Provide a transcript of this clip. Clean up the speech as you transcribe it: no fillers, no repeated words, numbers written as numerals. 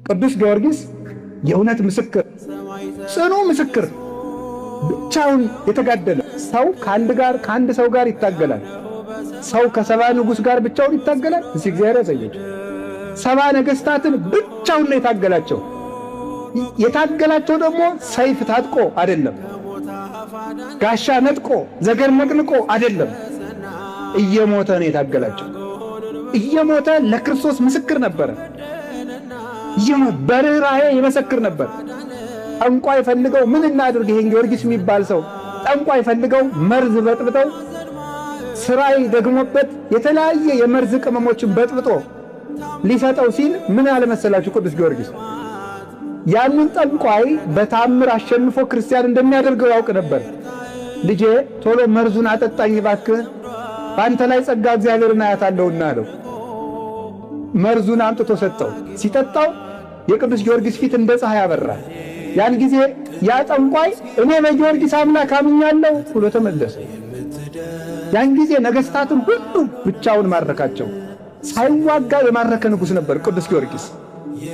ቅዱስ ጊዮርጊስ የእውነት ምስክር፣ ጽኑ ምስክር፣ ብቻውን የተጋደለ ሰው ከአንድ ሰው ጋር ይታገላል። ሰው ከሰባ ንጉሥ ጋር ብቻውን ይታገላል። እስቲ እግዚአብሔር ያሳያቸው። ሰባ ነገሥታትን ብቻውን ነው የታገላቸው። የታገላቸው ደግሞ ሰይፍ ታጥቆ አይደለም፣ ጋሻ ነጥቆ ዘገር ነቅንቆ አይደለም፣ እየሞተ ነው የታገላቸው። እየሞተ ለክርስቶስ ምስክር ነበረ። በርኅራኄ ይመሰክር ነበር። ጠንቋይ ፈልገው ምን እናድርግ ይሄን ጊዮርጊስ የሚባል ሰው ጠንቋይ ፈልገው መርዝ በጥብጠው ስራይ ደግሞበት የተለያየ የመርዝ ቅመሞችን በጥብጦ ሊሰጠው ሲል ምን አለ መሰላችሁ? ቅዱስ ጊዮርጊስ ያንን ጠንቋይ በታምር አሸንፎ ክርስቲያን እንደሚያደርገው ያውቅ ነበር። ልጄ ቶሎ መርዙን አጠጣኝ እባክህ፣ በአንተ ላይ ጸጋ እግዚአብሔርን አያታለሁና አለው። መርዙን አምጥቶ ሰጠው። ሲጠጣው የቅዱስ ጊዮርጊስ ፊት እንደ ፀሐይ አበራ። ያን ጊዜ ያ ጠንቋይ እኔ በጊዮርጊስ አምላክ አምኛለሁ ብሎ ተመለሰ። ያን ጊዜ ነገሥታትን ሁሉ ብቻውን ማረካቸው። ሳይዋጋ የማረከ ንጉሥ ነበር ቅዱስ ጊዮርጊስ።